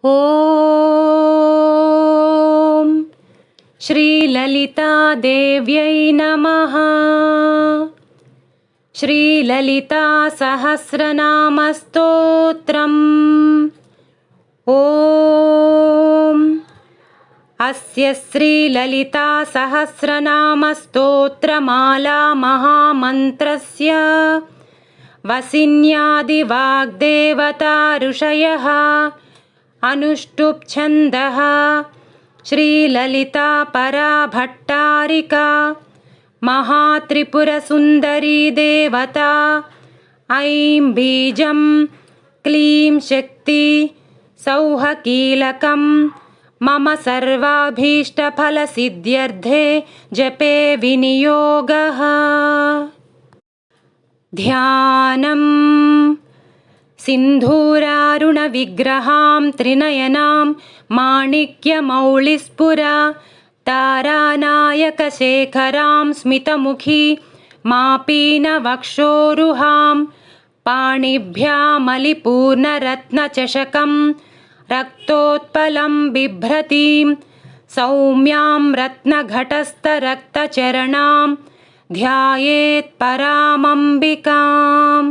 ॐ श्रीललितादेव्यै नमः। श्रीललितासहस्रनामस्तोत्रम्। ॐ अस्य श्रीललितासहस्रनामस्तोत्रमाला महामन्त्रस्य वसिन्यादिवाग्देवता ऋषयः अनुष्टुप् छन्दः श्रीललिता परा भट्टारिका महात्रिपुरसुन्दरी देवता। ऐं बीजं क्लीं शक्ति सौः कीलकं मम सर्वाभीष्टफलसिद्ध्यर्थे जपे विनियोगः। ध्यानम् सिन्धूरारुणविग्रहां त्रिनयनां माणिक्यमौलिस्फुरा तारानायकशेखरां स्मितमुखी मापीनवक्षोरुहां पाणिभ्यामलिपूर्णरत्नचषकं रक्तोत्पलं बिभ्रतीं सौम्यां रत्नघटस्थरक्तचरणां ध्यायेत् परामम्बिकाम्।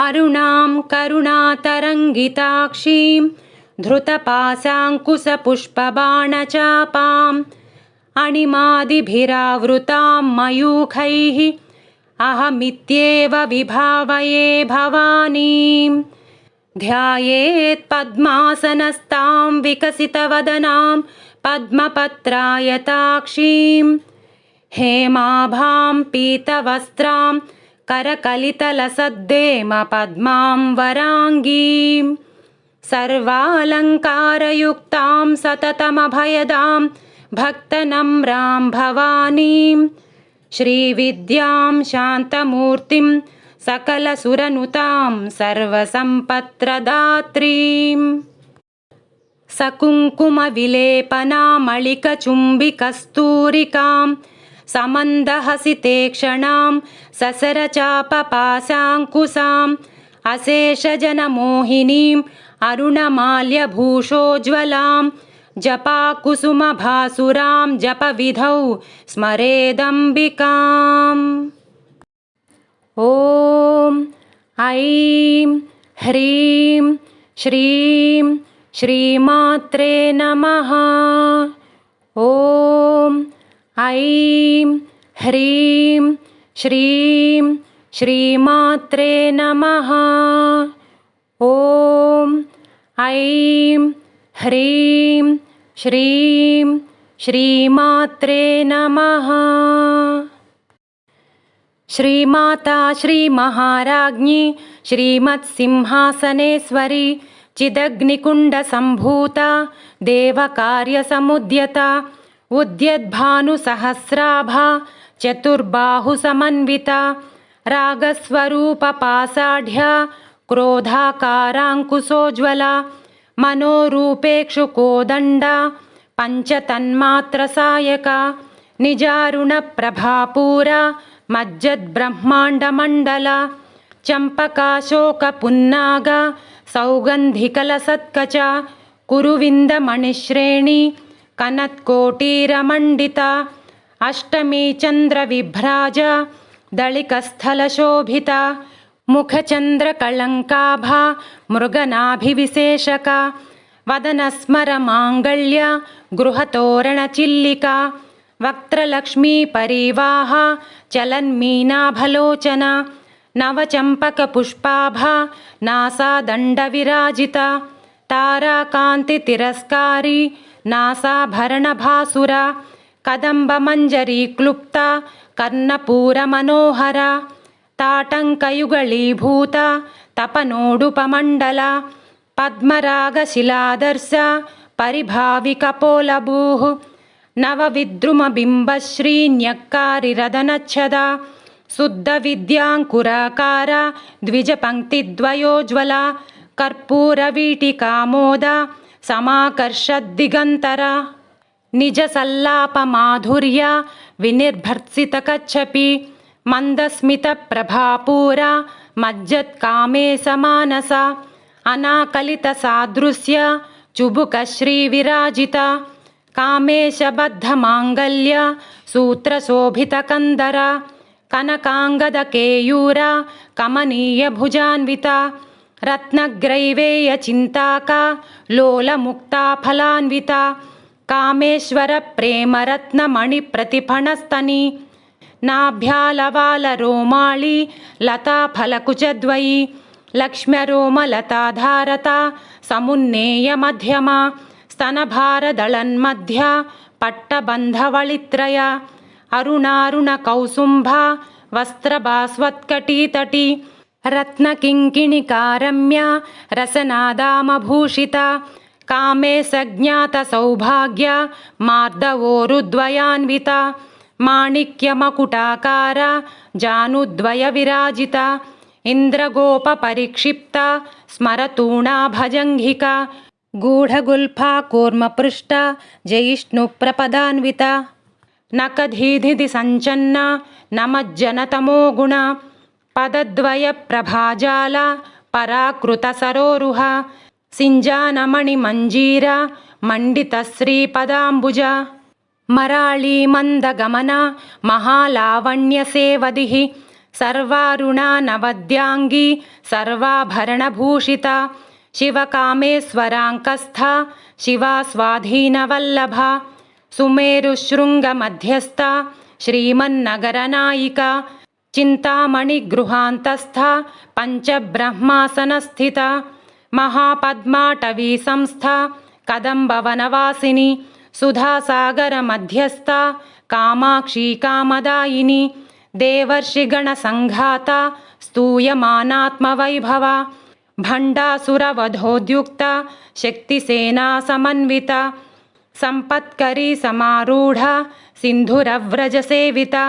अरुणां करुणातरङ्गिताक्षीं धृतपाशाङ्कुशपुष्पबाणचापाम् अणिमादिभिरावृतां मयूखैः अहमित्येव विभावये भवानीं। ध्यायेत् पद्मासनस्तां विकसितवदनां पद्मपत्रायताक्षीं हेमाभां पीतवस्त्रां करकलितलसद्देमपद्मां वराङ्गीं सर्वालङ्कारयुक्तां सततमभयदां भक्तनम्रां भवानीं श्रीविद्यां शान्तमूर्तिं सकलसुरनुतां सर्वसम्पत्प्रदात्रीं सकुङ्कुमविलेपनामलिकचुम्बिकस्तूरिकां समन्दहसितेक्षणां ससरचापपाशाङ्कुशाम् अशेषजनमोहिनीं अरुणमाल्यभूषोज्ज्वलां जपाकुसुमभासुरां जपविधौ स्मरेदम्बिकाम्। ॐ ऐं ह्रीं श्रीं श्रीमात्रे नमः। ॐ ऐं ह्रीं श्रीं श्रीमात्रे नमः। ॐ ऐं ह्रीं श्रीं श्रीमात्रे नमः। श्रीमाता श्रीमहाराज्ञी श्रीमत्सिंहासनेश्वरी चिदग्निकुण्डसम्भूता देवकार्यसमुद्यता उद्यद्भानुसहस्राभा चतुर्बाहुसमन्विता रागस्वरूपपाषाढ्या क्रोधाकाराङ्कुशोज्ज्वला मनोरूपेक्षुकोदण्डा पञ्चतन्मात्रसायका निजारुणप्रभापूरा मज्जद्ब्रह्माण्डमण्डला चम्पकाशोकपुन्नागा सौगन्धिकलसत्कचा कुरुविन्दमणिश्रेणी कनत्कोटीरमण्डिता अष्टमी चन्द्रविभ्राजा दळिकस्थलशोभिता मुखचन्द्रकलङ्काभा मृगनाभिविशेषका वदनस्मरमाङ्गल्य गृहतोरणचिल्लिका वक्त्रलक्ष्मीपरीवाहा चलन्मीनाभलोचना नवचम्पकपुष्पाभा नासादण्डविराजिता ताराकान्तितिरस्कारी नासाभरणभासुरा कदम्बमञ्जरीक्लुप्ता कर्णपूरमनोहरा ताटङ्कयुगलीभूता तपनोडुपमण्डला पद्मरागशिलादर्शा परिभाविकपोलभूः नवविद्रुमबिम्बश्रीन्यक्कारिरदनच्छदा शुद्धविद्याङ्कुराकारा द्विजपङ्क्तिद्वयोज्ज्वला कर्पूरवीटिकामोदा समाकर्षद्दिगन्तरा निजसल्लापमाधुर्या विनिर्भर्त्सितकच्छपि मन्दस्मितप्रभापूरा मज्जत्कामे समानसा अनाकलितसादृश्य चुबुकश्रीविराजिता कामेशबद्धमाङ्गल्य सूत्रशोभितकन्दरा कनकाङ्गदकेयूरा कमनीयभुजान्विता रत्नग्रैवेयचिन्ताका लोलमुक्ता फलान्विता कामेश्वरप्रेमरत्नमणिप्रतिफणस्तनी नाभ्यालवालरोमाळी लताफलकुचद्वयी लक्ष्म्यरोमलताधारता समुन्नेयमध्यमा स्तनभारदळन्मध्या पट्टबन्धवळित्रया अरुणारुणकौसुम्भा वस्त्रभास्वत्कटीतटी रत्नकिङ्किणिकारम्या रसनादामभूषिता कामे सज्ञातसौभाग्या मार्दवोरुद्वयान्विता माणिक्यमकुटाकारा जानुद्वयविराजिता इन्द्रगोपपरिक्षिप्ता स्मरतूणा भजङ्घिका गूढगुल्फा कूर्मपृष्ठा जयिष्णुप्रपदान्विता नखधीधिधि सञ्चन्ना नमज्जनतमो गुणा पदद्वयप्रभाजाला पराकृतसरोरुहा सिञ्जानमणिमञ्जीरा मण्डितश्रीपदाम्बुजा मराळी मन्दगमना महालावण्यसेवदिः सर्वारुणा नवद्याङ्गी सर्वाभरणभूषिता शिवकामेश्वराङ्कस्था शिवा स्वाधीनवल्लभा सुमेरुशृङ्गमध्यस्था श्रीमन्नगरनायिका चिन्तामणिगृहान्तस्था पञ्चब्रह्मासनस्थिता महापद्माटवी संस्था कदम्बवनवासिनी सुधासागरमध्यस्था कामाक्षी कामदायिनी देवर्षिगणसङ्घाता स्तूयमानात्मवैभवा भण्डासुरवधोद्युक्ता शक्तिसेना समन्विता सम्पत्करी समारूढा सिन्धुरव्रजसेविता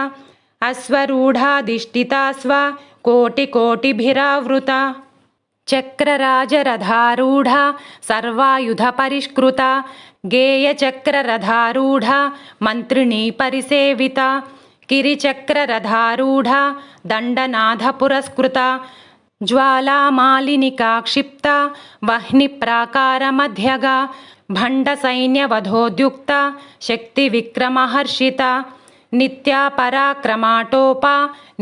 अश्वरूढाधिष्ठिता स्वा कोटिकोटिभिरावृता चक्रराजरथारूढा सर्वायुधपरिष्कृता गेयचक्ररथारूढा मन्त्रिणी परिसेविता किरिचक्ररथारूढा दण्डनाथपुरस्कृता ज्वालामालिनिका क्षिप्ता वह्निप्राकारमध्यगा भण्डसैन्यवधोद्युक्ता शक्तिविक्रमहर्षिता नित्या पराक्रमाटोपा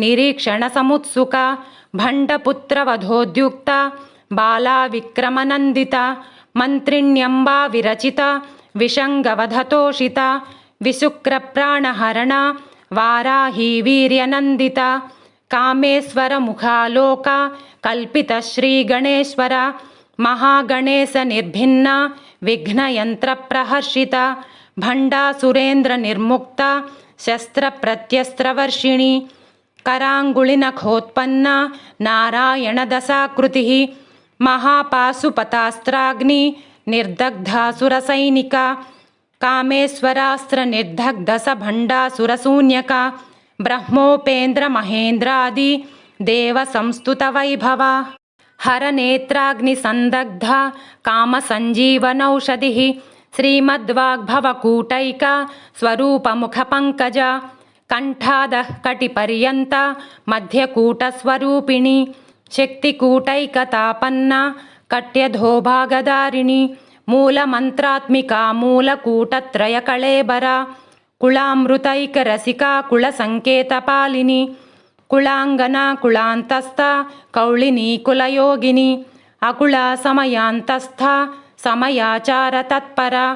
निरीक्षणसमुत्सुका भण्डपुत्रवधोद्युक्ता बाला विक्रमनन्दिता मन्त्रिण्यम्बा विरचिता विषङ्गवधतोषिता विशुक्रप्राणहरणा वाराही वीर्यनन्दिता कामेश्वरमुखालोका कल्पितश्रीगणेश्वरा महागणेशनिर्भिन्ना विघ्नयन्त्रप्रहर्षिता भण्डासुरेन्द्रनिर्मुक्ता शस्त्रप्रत्यस्त्रवर्षिणी कराङ्गुलिनखोत्पन्ना नारायणदशाकृतिः महापाशुपतास्त्राग्नि निर्दग्धासुरसैनिका कामेश्वरास्त्रनिर्दग्धसभण्डासुरशून्यका ब्रह्मोपेन्द्रमहेन्द्रादि देवसंस्तुतवैभवा हरनेत्राग्निसन्दग्धा कामसञ्जीवनौषधिः श्रीमद्वाग्भवकूटैका स्वरूपमुखपङ्कजा कण्ठादः कटिपर्यन्ता मध्यकूटस्वरूपिणी शक्तिकूटैकतापन्ना कट्यधोभागधारिणी मूलमन्त्रात्मिका मूलकूटत्रयकळेबरा कुलामृतैकरसिका कुलसङ्केतपालिनी कुलाङ्गना कुलान्तस्था कौलिनी कुलयोगिनी अकुला समयान्तस्था समयाचारतत्परा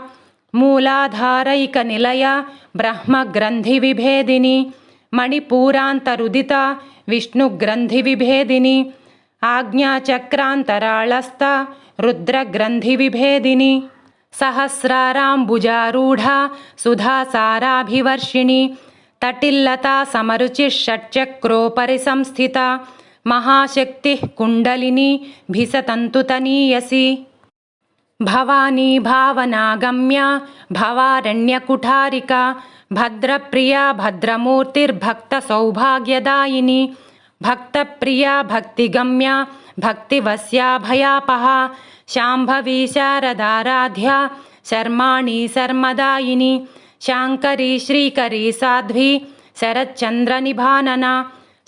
मूलाधारैकनिलया ब्रह्मग्रन्थिविभेदिनी मणिपूरान्तरुदिता विष्णुग्रन्थिविभेदिनी आज्ञाचक्रान्तराळस्था रुद्रग्रन्थिविभेदिनी सहस्राराम्बुजारूढा सुधासाराभिवर्षिणी तटिल्लता समरुचिषट्चक्रोपरि संस्थिता महाशक्तिः कुण्डलिनी भिसतन्तुतनीयसी भवानी भावनागम्या भवारण्यकुठारिका भद्रप्रिया भद्रमूर्तिर्भक्तसौभाग्यदायिनी भक्तप्रिया भक्तिगम्या भक्तिवस्याभयापहा शाम्भवी शारदाराध्या शर्माणी शर्मदायिनी शाङ्करी श्रीकरी साध्वी शरच्चन्द्रनिभानना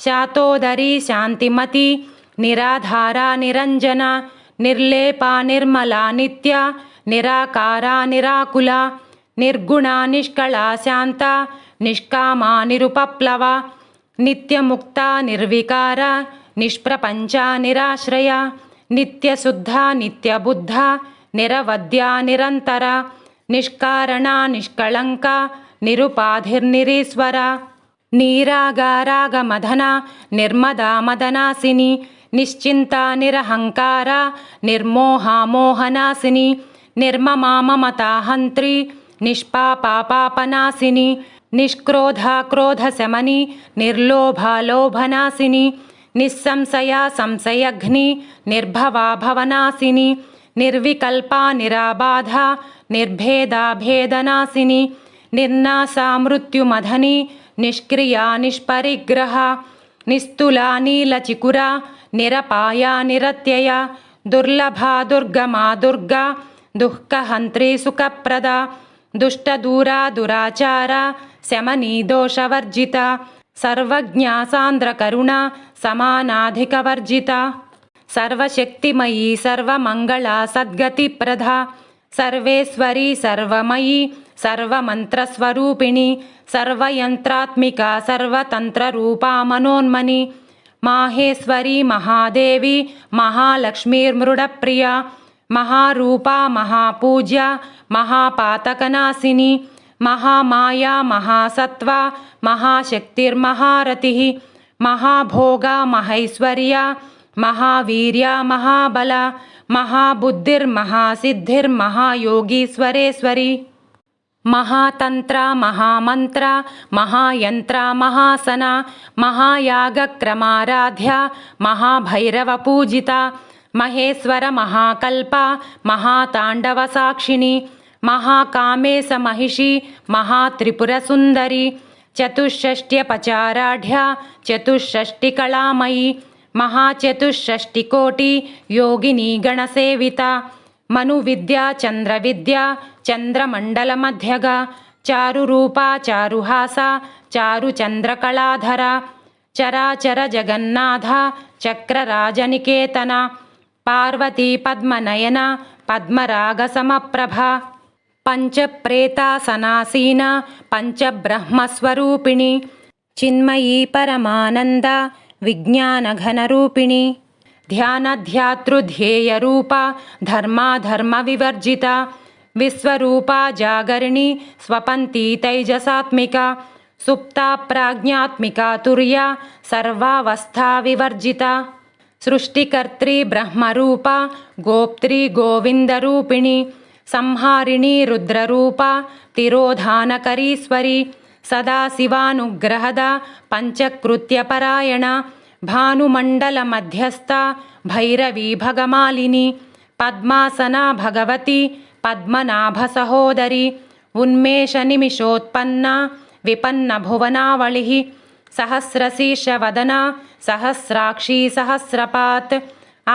शातोदरी शान्तिमती निराधारा निरञ्जना నిర్లేపా నిర్మలా నిత్య నిరాకారా నిరాకుల నిర్గుణా నిష్కళా శాంత నిష్కామా నిరుపప్లవ నిత్యముక్త నిర్వికార నిష్ప్రపంచ నిరాశ్రయ నిత్యశుద్ధ నిత్యబుద్ధ నిరవద్య నిరంతర నిష్కారణ నిష్కళంక నిరుపాధిర్నిరీశ్వర నీరాగారాగమదన నిర్మదా మదనాసిని నిశ్చింత నిరహంకార నిర్మోహామోహనాశిని నిర్మమా మమతాహంత్రి నిష్పాపాపాపనాశిని నిష్క్రోధ క్రోధశమని నిర్లోభాలోభనాశిని నిస్సంశయ సంశయఘ్ని నిర్భవా భవనాశిని నిర్వికల్పా నిరాబాధ నిర్భేదా భేదనాశిని నిర్నాశా మృత్యుమధని నిష్క్రియా నిష్పరిగ్రహ నిస్తులా నీలచికుర నిరపాయా నిరత్యయ దుర్లభా దుర్గమా దుర్గా దుఃఖహంత్రి సుఖప్రద దుష్టదూరా దురాచార శమనీ దోషవర్జిత సర్వజ్ఞా సాంద్రకరుణ సమానాధికవర్జిత సర్వశక్తిమయీ సర్వమంగళ సద్గతిప్రద సర్వేశ్వరీ సర్వమయీ సర్వమంత్రస్వరూపిణి సర్వయంత్రాత్మిక సర్వతంత్రరూపా మనోన్మని మాహేశ్వరీ మహాదేవి మహాలక్ష్మీర్మృడప్రియ మహారూపా మహాపూజ్య మహాపాతకనాశిని మహామాయా మహాసత్వ మహాశక్తిర్మహారతి మహాభోగా మహైశ్వర్య మహావీర్య మహాబల మహాబుద్ధిర్మహాసిద్ధిర్మహాయోగీశ్వరేశ్వరి మహాతంత్ర మహామంత్ర మహాయంత్ర మహాసన మహాయాగక్రమారాధ్య మహాభైరవపూజిత మహేశ్వర మహాకల్ప మహాతాండవ సాక్షిణి మహాకామేశ మహిషి మహాత్రిపురసుందరి చతుషష్ట్యపచారాఢ్య చతుషష్టికళామయీ మహాచతుషష్టికోటి యోగిని గణసేవిత మనువిద్యా చంద్రవిద్యా చంద్రమండలమధ్యగా చారురూపా చారుహాస చారుచంద్రకళాధర చరాచర జగన్నాథ చక్రరాజనికేతన పార్వతీ పద్మనయన పద్మరాగసమప్రభ పంచప్రేతాసనాసీన పంచబ్రహ్మస్వరూపిణి చిన్మయీ పరమానంద విజ్ఞానఘనరూపిణి ధ్యానధ్యాతృధ్యేయరూప ధర్మాధర్మ వివర్జిత విశ్వరూపా జాగరిణి స్వపంతి తైజసాత్మిక సుప్తా ప్రాజ్ఞాత్మిక తుర్య సర్వావస్థా వివర్జిత సృష్టికర్త్రి బ్రహ్మరూప గోప్త్రి గోవిందరూపిణి సంహారిణి రుద్రరూప తిరోధానకరీశ్వరి సదాశివానుగ్రహద పంచకృత్యపరాయణ భానుమండల మధ్యస్థ భైరవీ భగమాలిని పద్మాసనా భగవతి పద్మనాభ సహోదరి ఉన్మేష నిమిషోత్పన్న విపన్న భువనావళి సహస్రశీర్షవదన సహస్రాక్షీ సహస్రపాత్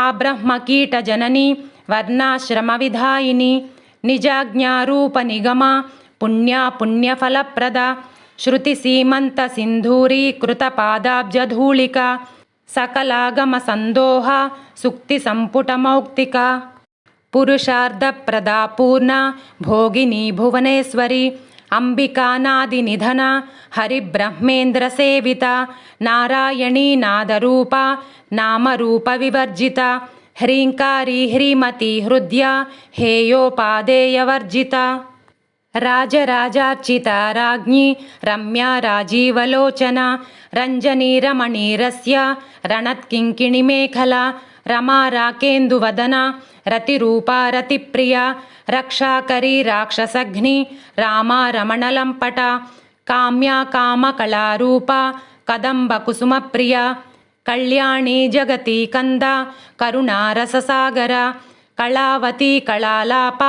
ఆబ్రహ్మకీటజనని వర్ణాశ్రమ విధాయిని నిజాజ్ఞారూప నిగమ పుణ్యా పుణ్యఫలప్రద శృతి సీమంత సింధూరీకృత పాదాబ్జధూళిక సకలాగమ సందోహ సుక్తి సంపుటమౌక్తిక పురుషార్థప్రదా పూర్ణ భోగిని భువనేశ్వరి అంబికానాది నిధన హరిబ్రహ్మేంద్ర సేవిత నారాయణీ నాదరూప నామరూప వివర్జిత హ్రీంకారీ హ్రీమతి హృద్య హేయోపాదేయవర్జిత రాజరాజార్చిత రాజ్ఞి రమ్యా రాజీవలోచన రంజనీ రమణీరస్య రణత్కింకిణి మేఖల రమా రాకేందువదన రతిరూపా రతిప్రియ రక్షాకరీ రాక్షసఘ్ని రామా రమణలంపట కామ్యా కామకళారూప కదంబ కుసుమప్రియ కళ్యాణీ జగతి కంద కరుణారససాగర కళావతి కళాలాప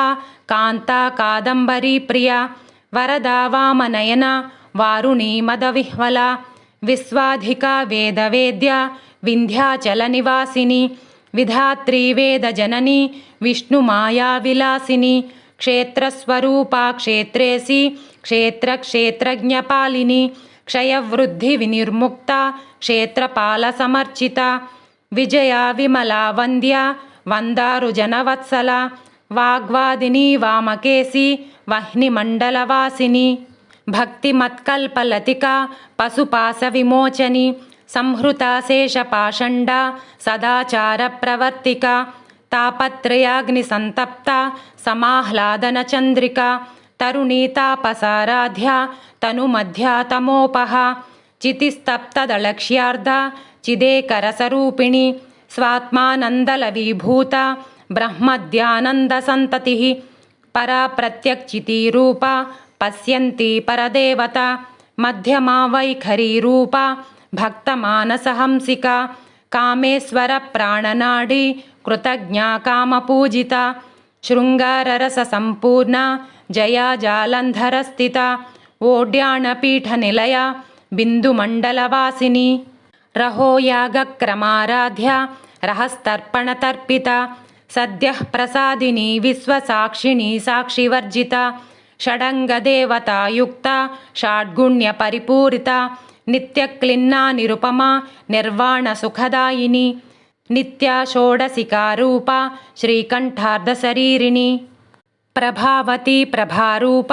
కాంతా కాదంబరీ ప్రియ వరదా వామనయన వారుణీ మదవిహ్వల విశ్వాధిక వేదవేద్య వింధ్యాచల నివాసిని విధాత్రీ వేదజనని విష్ణుమాయా విలాసిని క్షేత్రస్వరూపా క్షేత్రేసి క్షేత్రజ్ఞపాలిని క్షయవృద్ధి వినిర్ముక్త క్షేత్రపాల సమర్చిత విజయా విమలా వంద్య వందారు జనవత్సల వాగ్వాదిని వామకేసి వహ్నిమండలవాసిని భక్తిమత్కల్పలతిక పశుపాశ విమోచని సంహృతాశేషపాషండ సదాచార ప్రవర్తిక తాపత్రయాగ్ని సంతప్త సమాహ్లాదన చంద్రిక తరుణీతాపసారాధ్య తనుమధ్యాతమోపహ చితిస్తప్తదళక్ష్యార్ధ చిదేకరసరూపిణి స్వాత్మానందలవీభూత బ్రహ్మద్యానందసంతతి పరా ప్రత్యక్షితీరూప పశ్యంతి పరదేవత మధ్యమా వైఖరీరూప భక్తమానసహంసిక కామేశ్వర ప్రాణనాడి కృతజ్ఞా కామపూజిత శృంగారరస సంపూర్ణ జయా జాలంధరస్థిత ఓడ్యాణపీఠ నిలయ బిందుమండలవాసిని రహోయాగక్రమారాధ్య రహస్తర్పణతర్పిత సద్యః ప్రసాదిని విశ్వసాక్షిణి సాక్షివర్జిత షడంగదేవతాయుక్త షాడ్గుణ్య పరిపూరిత నిత్యక్లిన్నా నిరుపమా నిర్వాణ సుఖదాయిని నిత్యా షోడశికారూప శ్రీకంఠార్ధశరీరిణి ప్రభావతి ప్రభారూప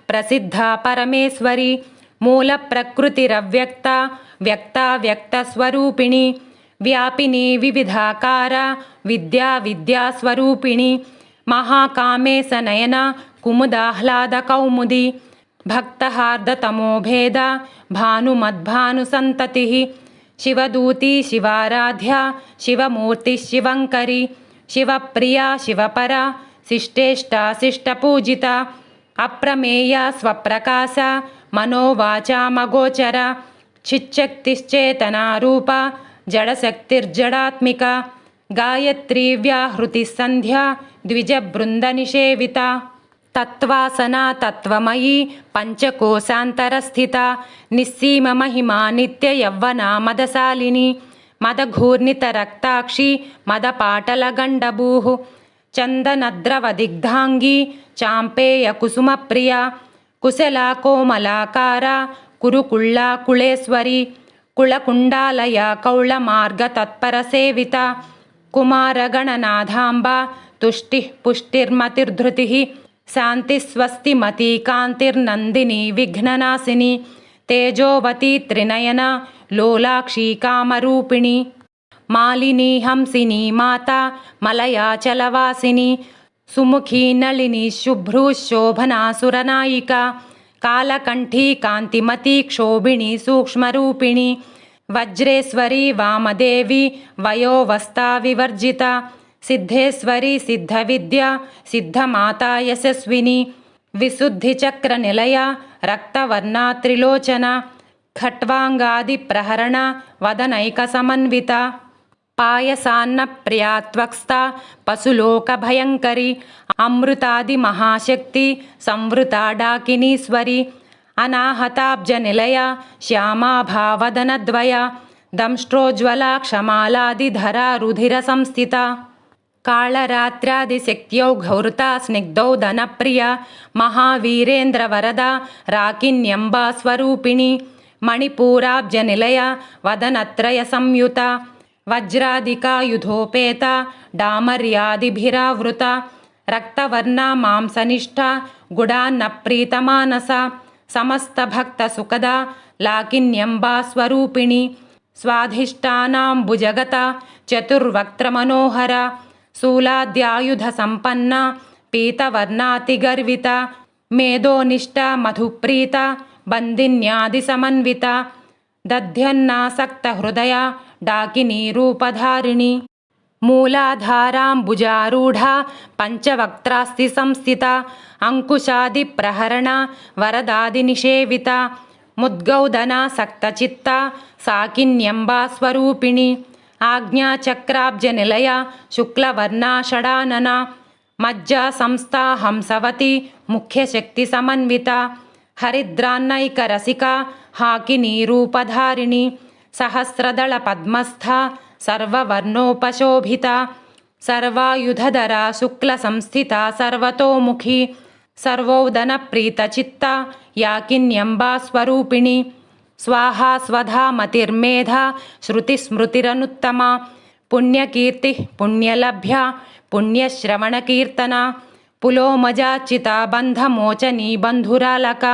ప్రసిద్ధ పరమేశ్వరి మూల ప్రకృతిరవ్యక్త వ్యక్త వ్యక్తస్వరూపిణి వ్యాపిని వివిధాకార విద్యా విద్యాస్వరూపిణి మహాకామేశనయన కుముదాహ్లాద కౌముది భక్తహార్దతమోభేద భానుమద్భానుసంతతి శివదూతి శివారాధ్య శివమూర్తి శివంకరి శివప్రియా శివపర శిష్టేష్టా శిష్టపూజిత అప్రమేయ స్వప్రకాశ మనోవాచామగోచర చిచ్చక్తిశ్చేతనారూప జడశక్తిర్జడాత్మిక గాయత్రీ వ్యాహృతి సంధ్యా ద్విజబృందనిషేవిత తత్వాసనా తత్వమయీ పంచకోశాంతరస్థిత నిస్సీమ మహిమా నిత్య యవ్వనా మదశాలిని మదఘూర్ణితరక్తాక్షి మదపాటలగండభూః చందనద్రవదిగ్ధాంగీ చాంపేయ కుసుమప్రియ కుశలా కోమలాకార కురుకుళ్ళా కుళేశ్వరి కుళకుండాలయ కౌళమార్గతత్పరసేవిత కుమారగణనాథాంబ తుష్టిః పుష్టిర్మతిర్ధృతిః శాంతిస్వస్తిమతీ కాంతిర్నందిని విఘ్ననాశిని తేజోవతి త్రినయన లోలాక్షి కామరూపిణి మాలిని హంసిని మాత మలయాచలవాసిని సుముఖీ నళిని శుభ్రూ శోభనాసురనాయిక కాలకంఠీ కాంతిమతి క్షోభిణి సూక్ష్మరూపిణి వజ్రేశ్వరి వామదేవి వయోవస్థా వివర్జిత సిద్ధేశ్వరి సిద్ధవిద్య సిద్ధమాతా యశస్విని విశుద్ధిచక్ర నిలయ రక్తవర్ణా త్రిలోచన ఖట్వాంగాది ప్రహరణ వదనైక సమన్విత పాయసాన్న ప్రియాత్వక్స్థ పశులోక భయంకరి అమృతాది మహాశక్తి సంవృత డాకినీశ్వరి అనాహతాబ్జ నిలయ శ్యామాభావదనద్వయ దంష్ట్రోజ్వల క్షమాలాదిధరా రుధిర సంస్థిత కాళరాత్ర్యాదిశక్త్యౌఘౌర్త స్నిగ్ధౌదనప్రియ మహావీరేంద్ర వరద రాకిన్యంబా స్వరూపిణి మణిపూరాబ్జ నిలయ వదనత్రయ సంయుత వజ్రాదికాయుధోపేత డామర్యాదిభిరావృత రక్తవర్ణ మాంసనిష్ఠ గుడాన్నప్రీతమానస సమస్త భక్త సుఖద లాకిన్యంబా స్వరూపిణి స్వాధిష్టానాంబుజగత చతుర్వక్త్రమనోహర శూలాద్యాయుధ సంపన్న పీతవర్ణాతిగర్విత మేధోనిష్ట మధుప్రీత బందిన్యాది సమన్విత దధ్యన్నాసక్త హృదయ డాకినీ రూపధారిణి మూలాధారాంబుజారూఢ పంచవక్త్రాస్తి సంస్థిత అంకుశాది ప్రహరణ వరదాది నిషేవిత ముద్గౌదనాసక్తచిత్త సాకిన్యంబా స్వరూపిణి ఆజ్ఞాచక్రాబ్జ నిలయ శుక్లవర్ణా షడానన మజ్జా సంస్థా హంసవతి ముఖ్యశక్తి సమన్విత హరిద్రాన్నైకరసిక హాకినీ రూపధారిణి సహస్రదళ పద్మస్థ సర్వవర్ణోపశోభిత సర్వాయుధధరా శుక్ల సంస్థిత సర్వతోముఖి సర్వోదన ప్రీతచిత్త యాకిన్యంబా స్వరూపిణి స్వాహా స్వధా మతిర్మేధ శృతిస్మృతిరనుత్తమ పుణ్యకీర్తి పుణ్యలభ్య పుణ్యశ్రవణకీర్తన పులోమజాచిత బంధమోచనీ బంధురాలక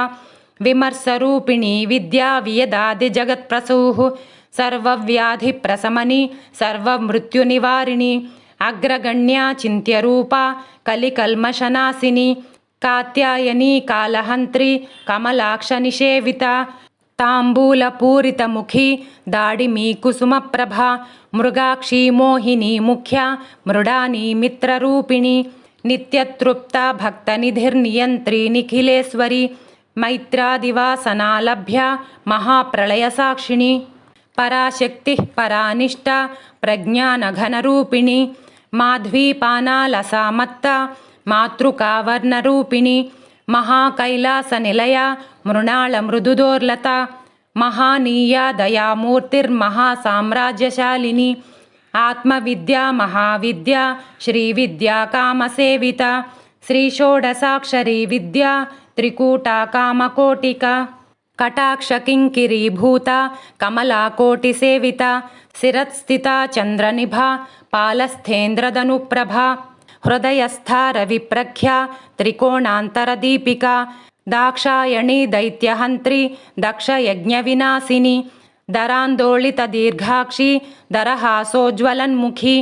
విమర్శరూపిణి విద్యా వియదాది జగత్ప్రసూః సర్వవ్యాధి ప్రశమని సర్వమృత్యునివారిణి అగ్రగణ్యా చింత్యరూపా కలికల్మషనాశిని కాత్యాయనీ కాలహంత్రి కమలాక్ష నిషేవిత తాంబూలపూరితముఖి దాడిమీ కుసుమప్రభ మృగాక్షీ మోహిని ముఖ్య మృడాని మిత్రరూపిణి నిత్యతృప్త భక్తనిధిర్నియంత్రి నిఖిలేశ్వరి మైత్రాదివాసనాలభ్య మహాప్రళయసాక్షిణి పరాశక్తి పరానిష్ట ప్రజ్ఞానఘనరూపిణి మాధ్వీపానాలసామత్త మాతృకావర్ణరూపిణి మహాకైలాసనిలయ మృణాళమృదుదోర్లత మహానీయా దయామూర్తిర్మహాసామ్రాజ్యశాలిని ఆత్మవిద్యా మహావిద్యా శ్రీవిద్యా కామసేవిత శ్రీషోడసాక్షరీ విద్యా త్రికూటా కామకోటిక కటాక్షకింకిరీభూత కమలాకోటిసేవిత శిరత్స్థిత చంద్రనిభా పాలస్థేంద్రదనుప్రభ హృదయస్థా రవిప్రఖ్య త్రికోణాంతరదీపిక దాక్షాయణీ దైత్యహంత్రి దక్షయజ్ఞవినాశిని దరాందోళిత దీర్ఘాక్షి దరహాసోజ్వలన్ముఖి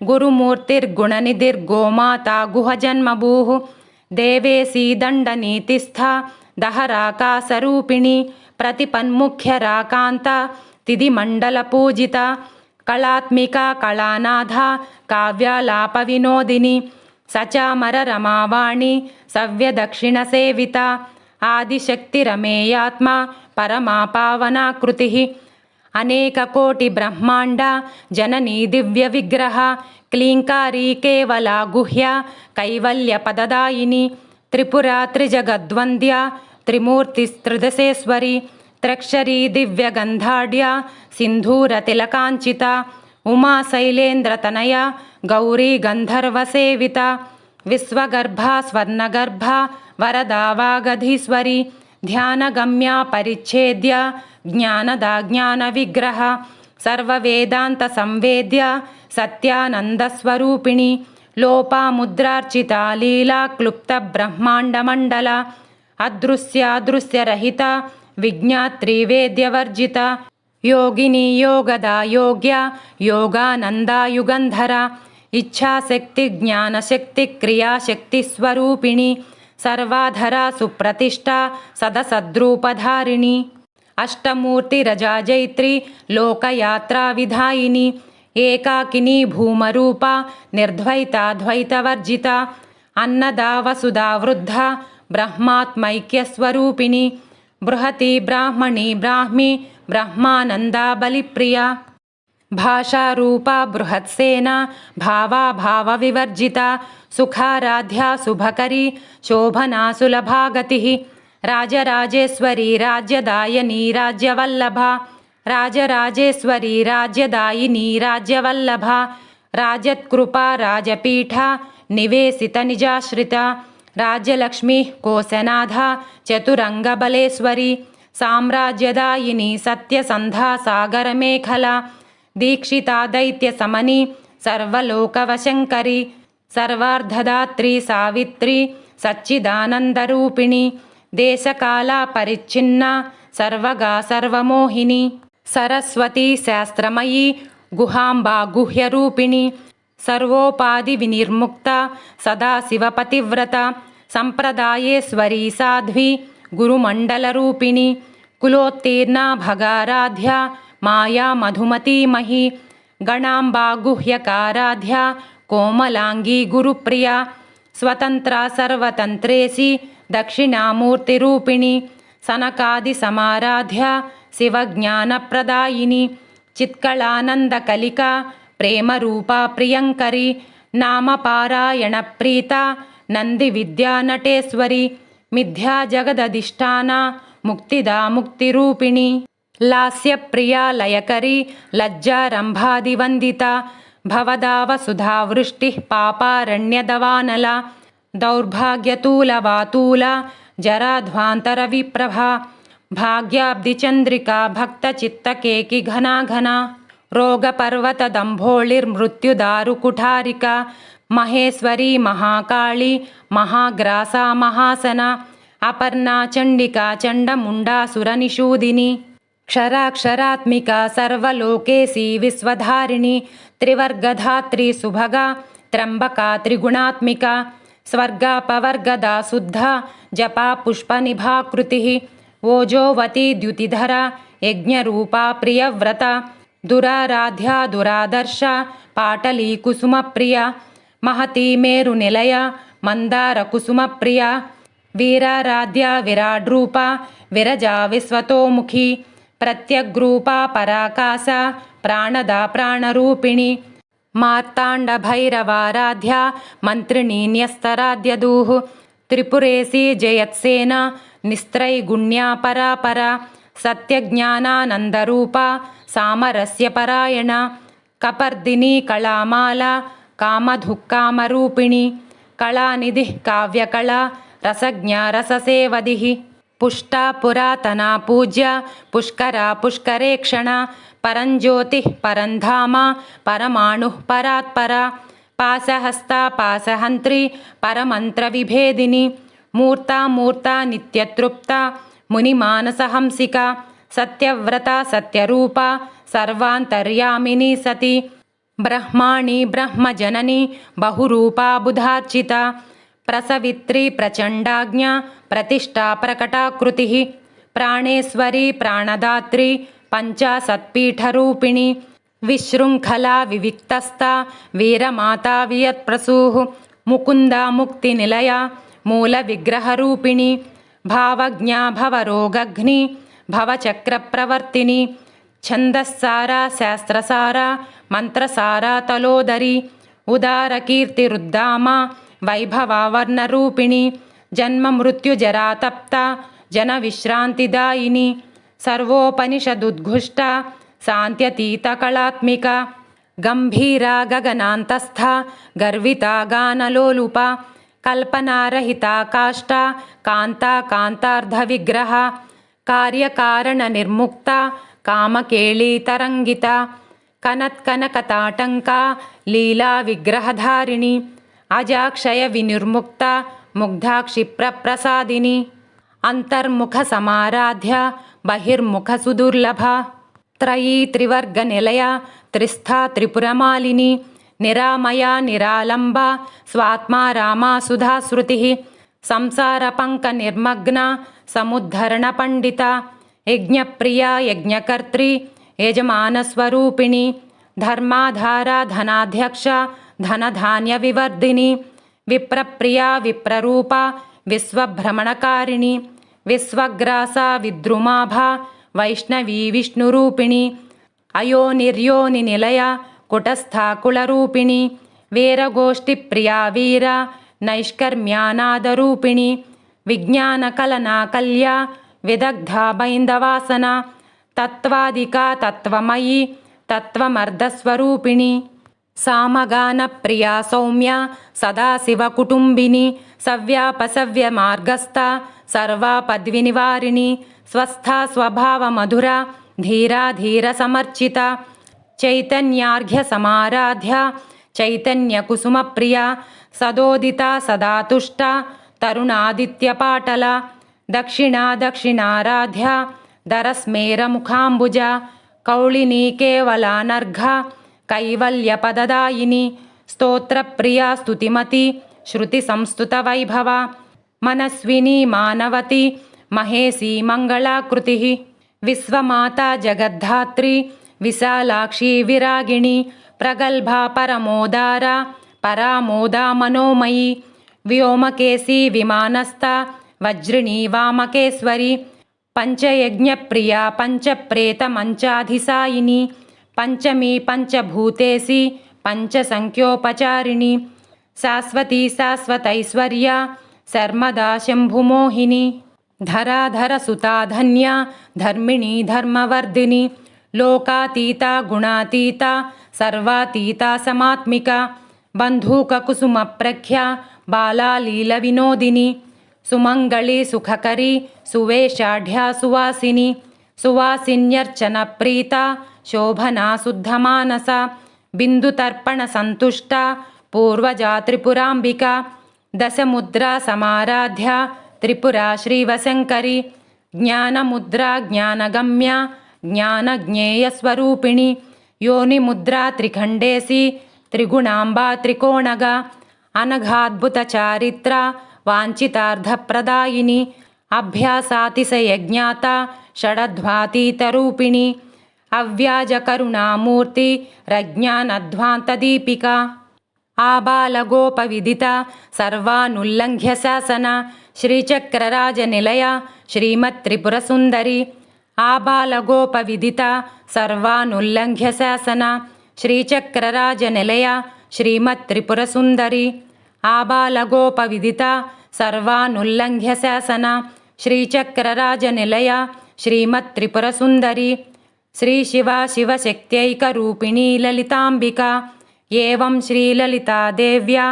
గురుమూర్తిర్గుణనిధిర్గోమాతా గుహజన్మభూః దేవేశీ దండనీతిస్థ దహరాకాశరూపిణి ప్రతిపన్ముఖ్యరాకాంత తిథిమండలపూజిత కళాత్మికా కళానాథ కావ్యాలాపవినోదిని సచామర రమావాణి సవ్యదక్షిణసేవిత ఆదిశక్తిరమేయాత్మ పరమా పావనాకృతి అనేకకోటి బ్రహ్మాండ జననీ దివ్య విగ్రహ క్లీంకారీ కేవలా గుహ్య కైవల్యపదదాయిని త్రిపురా త్రిజగద్వంద్య త్రిమూర్తిస్త్రిదశేశ్వరి త్రక్షరీ దివ్యగంధాఢ్య సింధూరతిలకాంచిత ఉమా శైలేంద్రతనయ గౌరీ గంధర్వసేవిత విశ్వగర్భా స్వర్ణగర్భా వరదా వాగధీశ్వరి ధ్యానగమ్యా పరిచ్ఛేద్య జ్ఞానదా జ్ఞాన విగ్రహ సర్వవేదాంత సంవేద్య సత్యానందస్వరూపిణి లోపాముద్రార్చిత లీలా క్లుప్త బ్రహ్మాండమండల అదృశ్యాదృశ్యరహిత విజ్ఞాత్రి వేద్యవర్జిత యోగిని యోగదా యోగ్య యోగానందాయుగంధర ఇచ్ఛాశక్తి జ్ఞానశక్తి క్రియాశక్తి స్వరూపిణి సర్వాధరా సుప్రతిష్ఠా సదసద్రూపధారిణి అష్టమూర్తిరజాజైత్రి లోకయాత్రా విధాయిని ఏకాకిని భూమరూప నిర్ద్వైతాద్వైతవర్జిత అన్నదా వసుదా వృద్ధ బ్రహ్మాత్మైక్యస్వరూపిణి బృహతి బ్రాహ్మణి బ్రాహ్మి బ్రహ్మానందా బలిప్రియ భాషారూపా బృహత్సేన భావా భావ వివర్జిత సుఖారాధ్య శుభకరీ శోభనా సులభాగతి రాజరాజేశ్వరి రాజ్యదాయని రాజ్యవల్లభ రాజరాజేశ్వరి రాజ్యదాయిని రాజ్యవల్లభ రాజత్కృపా రాజపీఠ నివేశిత నిజాశ్రిత రాజ్యలక్ష్మి కోశనాథ చతురంగబలేశ్వరి సామ్రాజ్యదాయిని సత్యసంధా సాగరమేఖల దీక్షితా దైత్యశమని సర్వలోకవశంకరి సర్వార్ధదాత్రి సావిత్రి సచ్చిదానందరూపిణి దేశకాలా పరిచ్ఛిన్న సర్వగా సర్వమోహిని సరస్వతి శాస్త్రమయీ గుహాంబా గుహ్యరూపిణి సర్వోపాధి వినిర్ముక్త సదాశివపతివ్రత సంప్రదాయేశ్వరీ సాధ్వి గురుమండలరూపిణి కులోత్తీర్ణా భగారాధ్య మాయా మధుమతీమహి గణాంబా గుహ్యకారాధ్య కోమలాంగీ గురుప్రియ స్వతంత్రా సర్వతంత్రేసి దక్షిణామూర్తిరూపిణి సనకాది సమారాధ్య శివజ్ఞానప్రదాయిని చిత్కళానందకలిక ప్రేమరూపా ప్రియంకరి నామపారాయణ ప్రీత నంది విద్యానటేశ్వరి మిథ్యా జగదధిష్టాన ముక్తిదా ముక్తిరూపిణి లాస్యప్రియా లయకరి లజ్జారంభాదివందిత భవదావసుధావృష్టి పాపారణ్యదవానల దౌర్భాగ్యతూలవాతూల జరాధ్వాంతరవిప్రభ భాగ్యాబ్దిచంద్రికా భక్తచిత్తకేకి ఘనాఘన रोगपर्वतदम्भोळिर्मृत्युदारुकुठारिका महेश्वरी महाकाली महाग्रासा महासना अपर्णा चण्डिका चण्डमुण्डासुरनिषूदिनी क्षराक्षरात्मिका सर्वलोकेशी विश्वधारिणी त्रिवर्गधात्री सुभगा त्र्यम्बका त्रिगुणात्मिका स्वर्गापवर्गदा शुद्धा जपा पुष्पनिभाकृतिः ओजोवती द्युतिधरा यज्ञरूपा प्रियव्रता दुराराध्या दुरादर्शा पाटली कुसुमप्रिया महती मेरुनिलया मन्दारकुसुमप्रिया वीराराध्या विराड्रूपा विरजा विश्वतोमुखी प्रत्यग्रूपा पराकाशा प्राणदा प्राणरूपिणी मार्ताण्डभैरवाराध्या मन्त्रिणी न्यस्तराद्यदूः त्रिपुरेशी जयत्सेना निस्त्रैगुण्या परापरा सत्यज्ञानानन्दरूपा सामरस्यपरायणा कपर्दिनी कलामाला कामधुक्कामरूपिणी कलानिधिः काव्यकला रसज्ञा रससेवदिः पुष्टा पुरातना पूज्या पुष्करा पुष्करेक्षणा परञ्ज्योतिः परन्धामा परमाणुः परात्परा पाशहस्ता पाशहन्त्री परमन्त्रविभेदिनी मूर्ता मूर्ता नित्यतृप्ता मुनिमानसहंसिका सत्यव्रता सत्यरूपा सर्वान्तर्यामिनी सती ब्रह्माणी ब्रह्मजननी बहुरूपा बुधार्चिता प्रसवित्री प्रचण्डाज्ञा प्रतिष्ठा प्रकटाकृतिः प्राणेश्वरी प्राणदात्री पञ्चाशत्पीठरूपिणी विशृङ्खला विविक्तस्था वीरमाता वियत्प्रसूः मुकुन्दा मुक्तिनिलया मूलविग्रहरूपिणी भावज्ञा भवरोगघ्नी भवचक्रप्रवर्तिनी छन्दस्सारा शास्त्रसारा मन्त्रसारा तलोदरी उदारकीर्तिरुद्दामा वैभवावर्णरूपिणी जन्ममृत्युजरातप्ता जनविश्रान्तिदायिनी सर्वोपनिषदुद्घुष्टा शान्त्यतीतकलात्मिका गम्भीरा गगनान्तस्था गर्विता गानलोलुपा कल्पनारहिता काष्ठा कान्ता कान्तार्धविग्रहा कार्यकारणनिर्मुक्ता कामकेळीतरङ्गिता कनत्कनकताटङ्का लीलाविग्रहधारिणी अजाक्षयविनिर्मुक्ता मुग्धाक्षिप्रप्रसादिनी अन्तर्मुखसमाराध्या बहिर्मुखसुदुर्लभा त्रयी त्रिवर्गनिलया त्रिस्था त्रिपुरमालिनी निरामया निरालम्बा स्वात्मा रामा सुधाश्रुतिः संसारपङ्कनिर्मग्ना समुद्धरणपण्डिता यज्ञप्रिया यज्ञकर्त्री यजमानस्वरूपिणी धर्माधारा धनाध्यक्षा धनधान्यविवर्धिनी विप्रप्रिया विप्ररूपा विश्वभ्रमणकारिणी विश्वग्रासा विद्रुमाभा वैष्णवी विष्णुरूपिणी अयोनिर्योनिनिलया कुटस्था कुलरूपिणी वीरगोष्ठिप्रिया वीरा नैष्कर्म्यानादरूपिणी विज्ञानकलना कल्या विदग्धा बैन्दवासना तत्त्वादिका तत्त्वमयी तत्त्वमर्धस्वरूपिणी सामगानप्रिया सौम्या सदाशिवकुटुम्बिनी सव्यापसव्यमार्गस्था सर्वापद्विनिवारिणी स्वस्था स्वभावमधुरा धीरा धीरसमर्चिता चैतन्यार्घ्यसमाराध्या चैतन्यकुसुमप्रिया सदोदिता सदा तुष्टा तरुणादित्यपाटला दक्षिणा दक्षिणाराध्या दरस्मेरमुखाम्बुजा कौलिनी केवलानर्घा कैवल्यपददायिनी स्तोत्रप्रिया स्तुतिमती श्रुतिसंस्तुतवैभवा मनस्विनी मानवती महेशी मङ्गलाकृतिः विश्वमाता जगद्धात्री विशालाक्षी विरागिणी प्रगल्भा परमोदारा परामोदा मनोमयी व्योमकेशी विमानस्था वज्रिणी वामकेश्वरी पञ्चयज्ञप्रिया पञ्चप्रेतमञ्चाधिसायिनी पञ्चमी पञ्चभूतेशी पञ्चसङ्ख्योपचारिणी शाश्वती शाश्वतैश्वर्या सर्मदा शम्भुमोहिनी धराधरसुता धन्या धर्मिणी धर्मवर्धिनी लोकातीता गुणातीता सर्वातीता समात्मिका बन्धूककुसुमप्रख्या बाला लीलविनोदिनी सुमङ्गली सुखकरी सुवेशाढ्या सुवासिनी सुवासिन्यर्चनप्रीता शोभना शुद्धमानसा बिन्दुतर्पणसन्तुष्टा पूर्वजा त्रिपुराम्बिका दशमुद्रा समाराध्या त्रिपुरा श्रीवशङ्करी ज्ञानमुद्रा ज्ञानगम्या ज्ञानज्ञेयस्वरूपिणी योनिमुद्रा त्रिखण्डेशी त्रिगुणाम्बा त्रिकोणगा अनघाद्भुतचारित्रा वाञ्छितार्थप्रदायिनी अभ्यासातिशयज्ञाता षडध्वातीतरूपिणी अव्याजकरुणामूर्ति रज्ञानध्वान्तदीपिका आबालगोपविदिता सर्वानुल्लङ्घ्य शासना श्रीचक्रराजनिलया श्रीमत्त्रिपुरसुन्दरी आबालगोपविदिता सर्वानुल्लङ्घ्य शासना श्रीचक्रराजनिलया श्रीमत्त्रिपुरसुन्दरी आबालगोपविदिता सर्वानुल्लङ्घ्य शासना श्रीचक्रराजनिलया श्रीमत्त्रिपुरसुन्दरी श्रीशिवा शिवशक्त्यैकरूपिणी ललिताम्बिका एवं श्रीललितादेव्या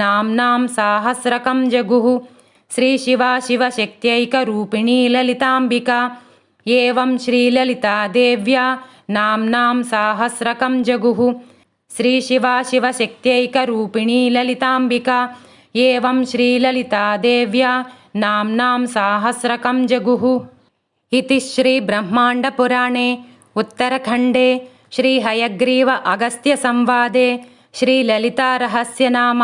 नाम्नां साहस्रकं जगुः श्रीशिवा शिवशक्त्यैकरूपिणी ललिताम्बिका एवं श्रीललितादेव्या नाम्नां साहस्रकं जगुः श्रीशिवा शिवशक्त्यैकरूपिणी ललिताम्बिका एवं श्रीललितादेव्या नाम्नां साहस्रकं जगुः इति श्रीब्रह्माण्डपुराणे उत्तरखण्डे श्रीहयग्रीव अगस्त्यसंवादे श्रीललितारहस्यनाम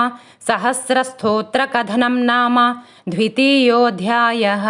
सहस्रस्तोत्रकथनं नाम द्वितीयोऽध्यायः।